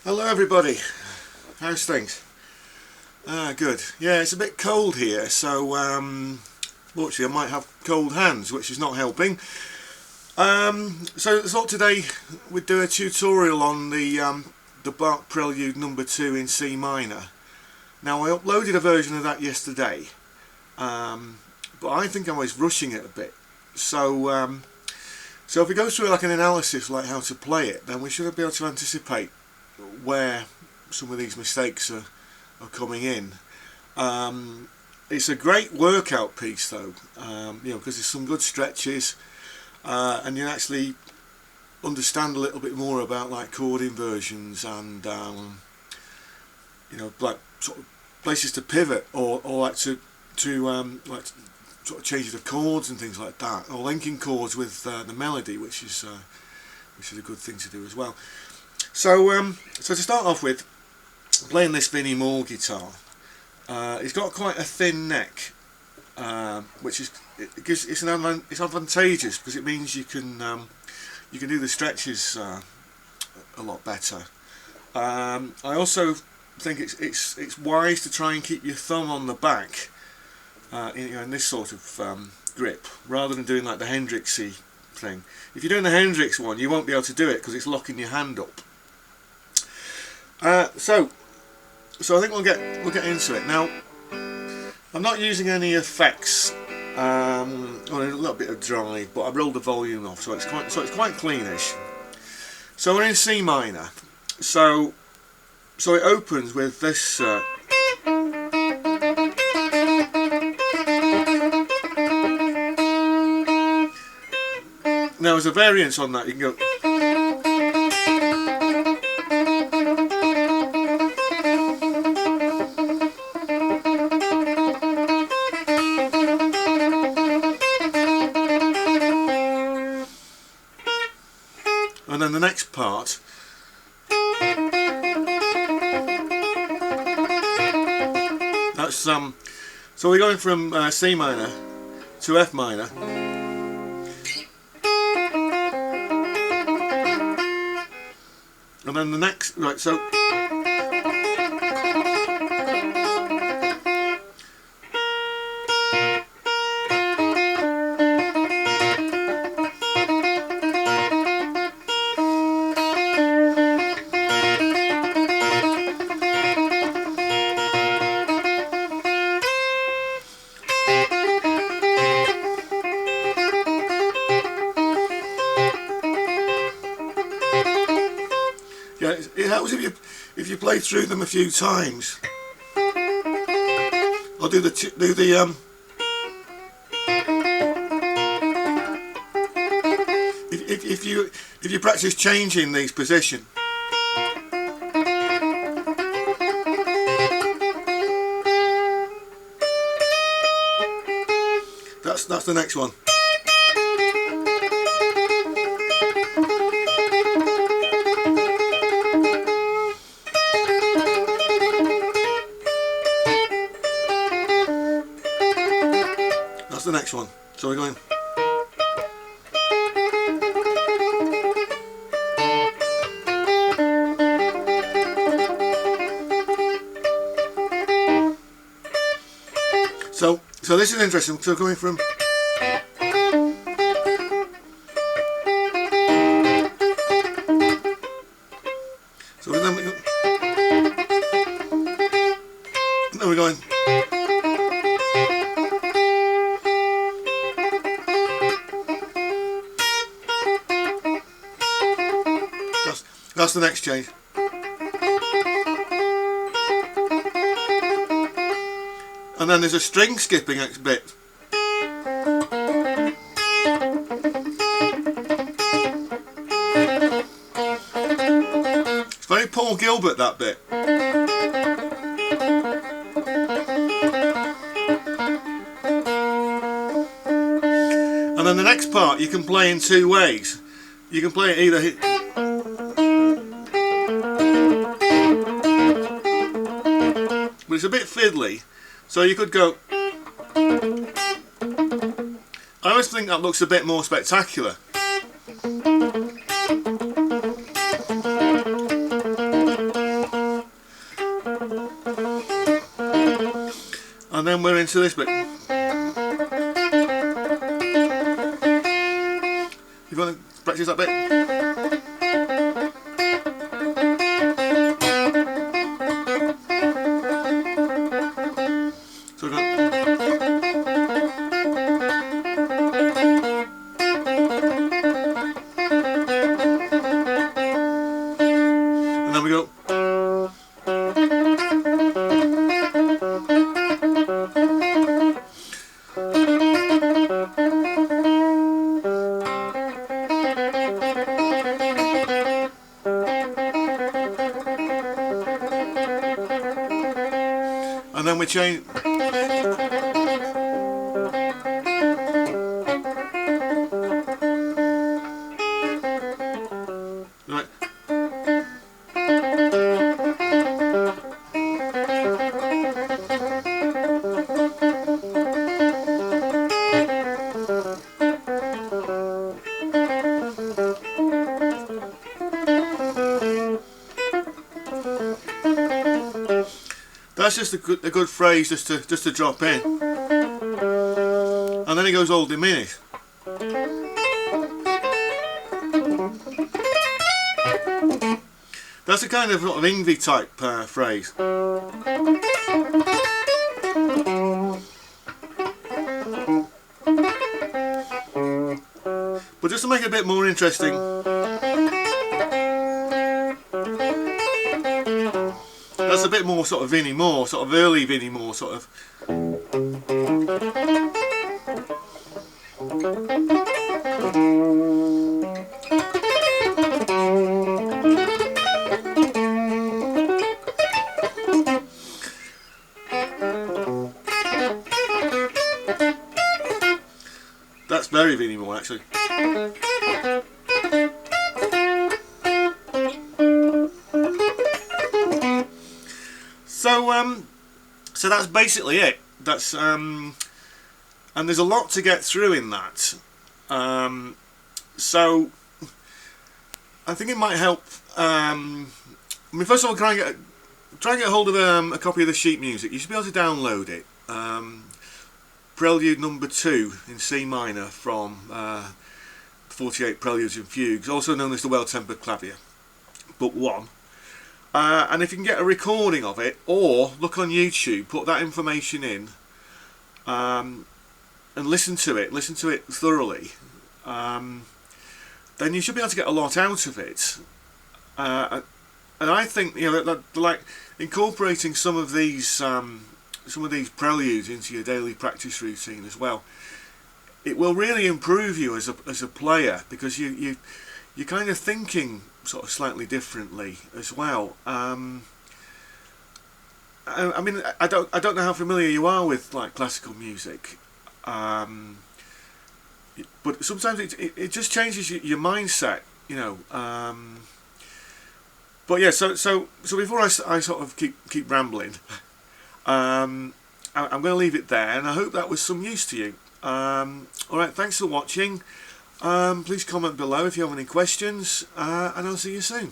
Hello everybody, how's things? Good. Yeah, it's a bit cold here, so fortunately I might have cold hands, which is not helping. So I thought today we'd do a tutorial on the Bach Prelude No. 2 in C minor. Now I uploaded a version of that yesterday, but I think I was rushing it a bit. So if we go through like an analysis like how to play it, then we should be able to anticipate where some of these mistakes are coming in. It's a great workout piece though, because there's some good stretches, and you actually understand a little bit more about like chord inversions and like sort of places to pivot or like to sort of changes of chords and things like that, or linking chords with the melody, which is a good thing to do as well. So to start off with, playing this Vinnie Moore guitar, it's got quite a thin neck, which is it's advantageous because it means you can do the stretches a lot better. I also think it's wise to try and keep your thumb on the back in this sort of grip, rather than doing like the Hendrixy thing. If you're doing the Hendrix one, you won't be able to do it because it's locking your hand up. So I think we'll get into it now. I'm not using any effects or a little bit of drive, but I rolled the volume off, so it's quite cleanish. So we're in C minor. So it opens with this. Now there's a variance on that. You can go. And then the next part, that's so we're going from C minor to F minor, and then the next, right, so yeah, it helps if you play through them a few times. I'll do the if you practice changing these position. That's the next one. That's the next one. So we're going. So this is interesting. So going from. So then we're going. That's the next change. And then there's a string skipping bit. It's very Paul Gilbert, that bit. And then the next part you can play in two ways. You can play it either. But it's a bit fiddly, so you could go. I always think that looks a bit more spectacular. then we're into this bit. You want to practice that bit? So we're going. And then we go. And then we change. Right. That's just a good phrase just to drop in, and then it goes all diminished. That's a kind of sort of Ingvi type phrase. But just to make it a bit more interesting, that's a bit more sort of Vinnie Moore, sort of early Vinnie Moore sort of. That's very Vinnie Moore actually. So that's basically it. That's and there's a lot to get through in that. So I think it might help. I mean, first of all, try and get hold of a copy of the sheet music. You should be able to download it. Prelude No. 2 in C minor from 48 Preludes and Fugues, also known as the Well-Tempered Clavier, Book 1. And if you can get a recording of it, or look on YouTube, put that information in, and listen to it thoroughly, then you should be able to get a lot out of it. And I think, you know, like incorporating some of these preludes into your daily practice routine as well, it will really improve you as a player, because you're kind of thinking sort of slightly differently as well. I mean, I don't know how familiar you are with like classical music, but sometimes it just changes your mindset, you know. But yeah, so before I sort of keep rambling, I'm going to leave it there, and I hope that was some use to you. Alright, thanks for watching. Please comment below if you have any questions, and I'll see you soon.